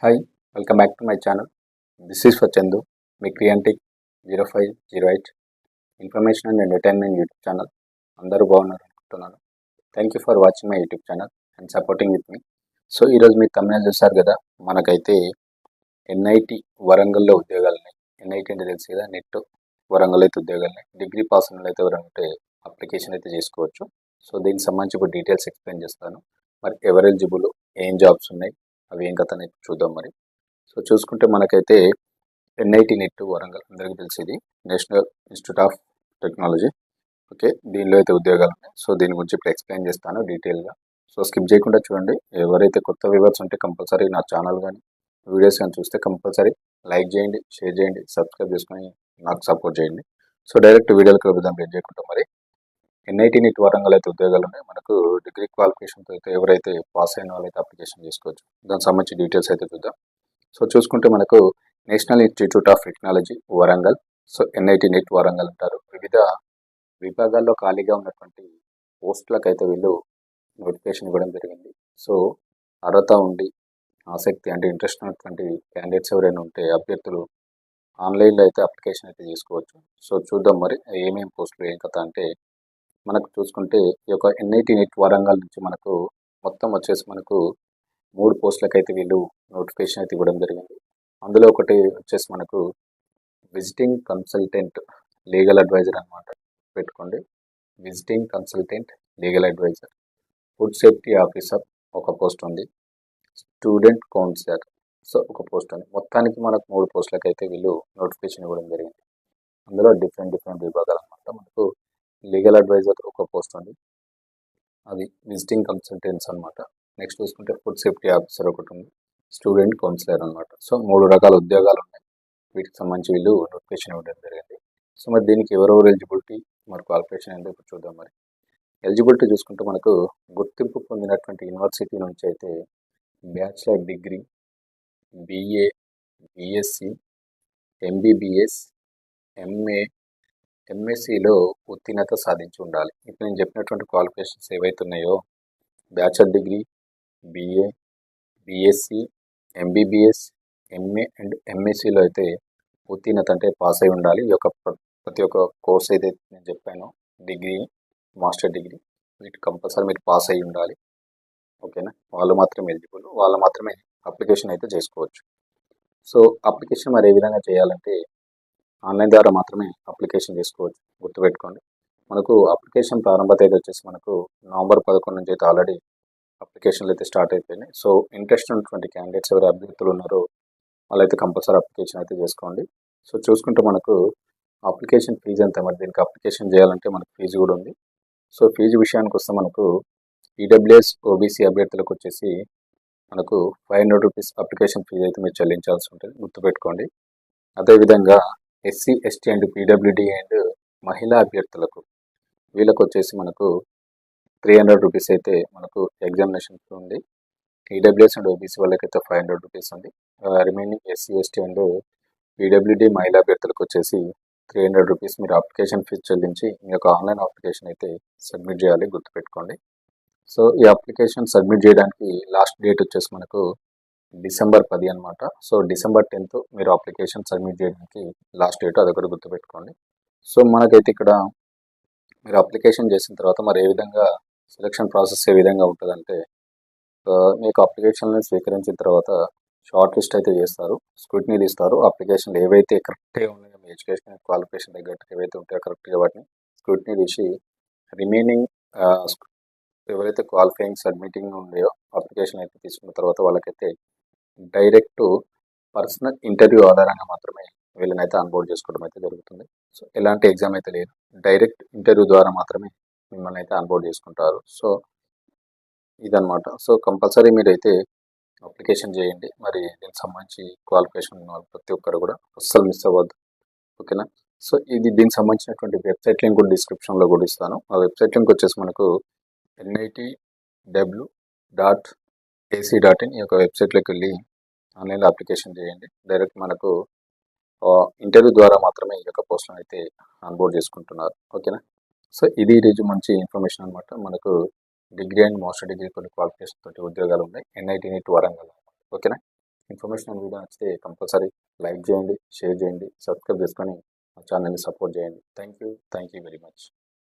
Hi, welcome back to my channel. This is for Chandu, మీ క్రియాంటిక్ 0508 information and entertainment YouTube channel. అందరూ బాగున్నారు అనుకుంటున్నాను. Thank you for watching my YouTube channel and supporting with me. So ఈరోజు మీరు తమిళనాడు చూస్తారు కదా, మనకైతే ఎన్ఐటి వరంగల్లో ఉద్యోగాలు ఉన్నాయి. ఎన్ఐటి అంటే తెలుసు కదా, నెట్ వరంగల్ అయితే ఉద్యోగాలు ఉన్నాయి. డిగ్రీ పాస్ ఉన్న అయితే ఎవరైనా ఉంటే అప్లికేషన్ అయితే చేసుకోవచ్చు. సో దీనికి సంబంధించి ఇప్పుడు డీటెయిల్స్ ఎక్స్ప్లెయిన్ చేస్తాను. మరి ఎవరు ఎలిజిబుల్, ఏం జాబ్స్ ఉన్నాయి, అవి ఏం కథ అనేది చూద్దాం మరి. సో చూసుకుంటే మనకైతే ఎన్ఐటి నెట్ వరంగల్ అందరికీ తెలిసింది, national institute of technology. Okay, దీనిలో అయితే ఉద్యోగాలు ఉన్నాయి. సో దీని గురించి ఇప్పుడు ఎక్స్ప్లెయిన్ చేస్తాను డీటెయిల్గా. సో స్కిప్ చేయకుండా చూడండి. ఎవరైతే కొత్త వ్యూవర్స్ ఉంటే కంపల్సరీ నా ఛానల్ కానీ వీడియోస్ కానీ చూస్తే కంపల్సరీ లైక్ చేయండి, షేర్ చేయండి, సబ్స్క్రైబ్ చేసుకొని నాకు సపోర్ట్ చేయండి. సో డైరెక్ట్ వీడియోలకు వెళ్దాం ఏం చేయకుండా మరి. ఎన్ఐటి నెట్ వరంగల్ అయితే ఉద్యోగాలు ఉన్నాయి. మనకు డిగ్రీ క్వాలిఫికేషన్తో అయితే ఎవరైతే పాస్ అయిన వాళ్ళైతే అప్లికేషన్ చేసుకోవచ్చు. దానికి సంబంధించి డీటెయిల్స్ అయితే చూద్దాం. సో చూసుకుంటే మనకు national institute of technology Warangal, so NIT net Warangal అంటారు. వివిధ విభాగాల్లో ఖాళీగా ఉన్నటువంటి పోస్టులకు అయితే వీళ్ళు నోటిఫికేషన్ ఇవ్వడం జరిగింది. సో అర్హత ఉండి ఆసక్తి అంటే ఇంట్రెస్ట్ ఉన్నటువంటి క్యాండిడేట్స్ ఎవరైనా ఉంటే అభ్యర్థులు ఆన్లైన్లో అయితే అప్లికేషన్ అయితే చేసుకోవచ్చు. సో చూద్దాం మరి ఏమేమి పోస్టులు ఏం కథ అంటే, మనకు చూసుకుంటే ఈ యొక్క ఎన్ఐటి నెట్ వరంగల్ నుంచి మనకు మొత్తం వచ్చేసి మనకు 3 పోస్టులకు అయితే వీళ్ళు నోటిఫికేషన్ అయితే ఇవ్వడం జరిగింది. అందులో ఒకటి వచ్చేసి మనకు విజిటింగ్ కన్సల్టెంట్ లీగల్ అడ్వైజర్ అనమాట, పెట్టుకోండి. Visiting consultant legal adviser. Food safety officer ఒక పోస్ట్ ఉంది. స్టూడెంట్ కౌన్సిలర్ సో ఒక పోస్ట్ ఉంది. మొత్తానికి మనకు 3 పోస్టులకు అయితే వీళ్ళు నోటిఫికేషన్ ఇవ్వడం జరిగింది. అందులో డిఫరెంట్ విభాగాలు అనమాట. మనకు లీగల్ అడ్వైజర్ ఒక పోస్ట్ ఉంది, అది విజిటింగ్ కన్సల్టెంట్స్ అనమాట. నెక్స్ట్ చూసుకుంటే ఫుడ్ సేఫ్టీ ఆఫీసర్ ఒకటి ఉంది, స్టూడెంట్ కౌన్సిలర్ అనమాట. సో 3 రకాల ఉద్యోగాలు ఉన్నాయి. వీటికి సంబంధించి వీళ్ళు నోటిఫికేషన్ ఇవ్వడం జరిగింది. సో మరి దీనికి ఎవరెవరు ఎలిజిబిలిటీ, మరి క్వాలిఫికేషన్ ఏంటో ఇప్పుడు చూద్దాం మరి. ఎలిజిబిలిటీ చూసుకుంటే మనకు గుర్తింపు పొందినటువంటి యూనివర్సిటీ నుంచి అయితే bachelor degree, BA, BSc, MBBS, MA, ఎంఎస్సిలో ఉత్తీర్ణత సాధించి ఉండాలి. ఇప్పుడు నేను చెప్పినటువంటి క్వాలిఫికేషన్స్ ఏవైతే ఉన్నాయో, bachelor degree, BA, BSc, MBBS, MA and ఎంఎస్సిలో అయితే ఉత్తీర్ణత అంటే పాస్ అయి ఉండాలి. ఈ యొక్క ప్రతి ఒక్క కోర్స్ అయితే నేను చెప్పాను, డిగ్రీ, మాస్టర్ డిగ్రీ, వీటి కంపల్సరీ మీరు పాస్ అయి ఉండాలి. ఓకేనా, వాళ్ళు మాత్రమే ఎలిజిబుల్, వాళ్ళు మాత్రమే అప్లికేషన్ అయితే చేసుకోవచ్చు. సో అప్లికేషన్ మరి ఏ విధంగా చేయాలంటే, ఆన్లైన్ ద్వారా మాత్రమే అప్లికేషన్ చేసుకోవచ్చు, గుర్తుపెట్టుకోండి. మనకు అప్లికేషన్ ప్రారంభత అయితే వచ్చేసి మనకు నవంబర్ 11 నుంచి అయితే ఆల్రెడీ అప్లికేషన్లు అయితే స్టార్ట్ అయిపోయినాయి. సో ఇంట్రెస్ట్ ఉన్నటువంటి క్యాండిడేట్స్ ఎవరు అభ్యర్థులు ఉన్నారో వాళ్ళైతే కంపల్సరీ అప్లికేషన్ అయితే చేసుకోండి. సో చూసుకుంటే మనకు అప్లికేషన్ ఫీజు ఎంత, మరి దీనికి అప్లికేషన్ చేయాలంటే మనకు ఫీజు కూడా ఉంది. సో ఫీజు విషయానికి వస్తే మనకు ఈడబ్ల్యూఎస్ ఓబీసీ అభ్యర్థులకు వచ్చేసి మనకు 500 రూపీస్ అప్లికేషన్ ఫీజు అయితే మీరు చెల్లించాల్సి ఉంటుంది, గుర్తుపెట్టుకోండి. అదేవిధంగా SC, ST and PWD and మహిళా అభ్యర్థులకు వీళ్ళకి వచ్చేసి మనకు 300 రూపీస్ అయితే మనకు ఎగ్జామినేషన్ ఉంది. ఈడబ్ల్యూఎస్ అండ్ ఓబీసీ వాళ్ళకైతే 500 రూపీస్ ఉంది. Remaining SC, ST and PWD మహిళా అభ్యర్థులకు వచ్చేసి 300 రూపీస్ మీరు అప్లికేషన్ ఫీజు చెల్లించి మీ యొక్క ఆన్లైన్ అప్లికేషన్ అయితే సబ్మిట్ చేయాలి, గుర్తుపెట్టుకోండి. సో ఈ అప్లికేషన్ సబ్మిట్ చేయడానికి లాస్ట్ డేట్ వచ్చేసి మనకు డిసెంబర్ 10 అనమాట. సో డిసెంబర్ 10th మీరు అప్లికేషన్ సబ్మిట్ చేయడానికి లాస్ట్ డేట్, అదొకటి గుర్తుపెట్టుకోండి. సో మనకైతే ఇక్కడ మీరు అప్లికేషన్ చేసిన తర్వాత మరి ఏ విధంగా సెలక్షన్ ప్రాసెస్ ఏ విధంగా ఉంటుందంటే, మీకు అప్లికేషన్లను స్వీకరించిన తర్వాత షార్ట్ లిస్ట్ అయితే చేస్తారు, స్క్రూటినీ ఇస్తారు. అప్లికేషన్లు ఏవైతే కరెక్ట్గా ఉన్నాయో, మీ ఎడ్యుకేషన్ క్వాలిఫికేషన్ తగ్గట్టు ఏవైతే ఉంటాయో కరెక్ట్గా వాటిని స్క్రూటినీ తీసి రిమైనింగ్ ఎవరైతే క్వాలిఫైయింగ్ సబ్మిటింగ్ ఉన్నాయో అప్లికేషన్ అయితే తీసుకున్న తర్వాత వాళ్ళకైతే డైరెక్ట్ పర్సనల్ ఇంటర్వ్యూ ఆధారంగా మాత్రమే వీళ్ళనైతే ఆన్బోర్డ్ చేసుకోవడం అయితే జరుగుతుంది. సో ఎలాంటి ఎగ్జామ్ అయితే లేదు, డైరెక్ట్ ఇంటర్వ్యూ ద్వారా మాత్రమే మిమ్మల్ని అయితే ఆన్బోర్డ్ చేసుకుంటారు. సో ఇదనమాట. సో కంపల్సరీ మీరైతే అప్లికేషన్ చేయండి. మరి దీనికి సంబంధించి క్వాలిఫికేషన్ ఉన్న వాళ్ళు ప్రతి ఒక్కరు కూడా అస్సలు మిస్ అవ్వద్దు, ఓకేనా. సో ఇది దీనికి సంబంధించినటువంటి వెబ్సైట్ లింక్ కూడా డిస్క్రిప్షన్లో కూడా ఇస్తాను. ఆ వెబ్సైట్ లింక్ వచ్చేసి మనకు nitw.ac.in ఈ యొక్క వెబ్సైట్లోకి వెళ్ళి ఆన్లైన్లో అప్లికేషన్ చేయండి. డైరెక్ట్ మనకు ఇంటర్వ్యూ ద్వారా మాత్రమే ఈ యొక్క పోస్టులను అయితే ఆన్బోర్డ్ చేసుకుంటున్నారు, ఓకేనా. సో ఇది ఈరోజు మంచి ఇన్ఫర్మేషన్ అనమాట. మనకు డిగ్రీ అండ్ మాస్టర్ డిగ్రీ కొన్ని క్వాలిఫికేషన్ తోటి ఉద్యోగాలు ఉన్నాయి ఎన్ఐటి నెట్ వరంగల్, ఓకేనా. ఇన్ఫర్మేషన్ వీడియో నచ్చితే కంపల్సరీ లైక్ చేయండి, షేర్ చేయండి, సబ్స్క్రైబ్ చేసుకొని మా ఛానల్ని సపోర్ట్ చేయండి. Thank you very much.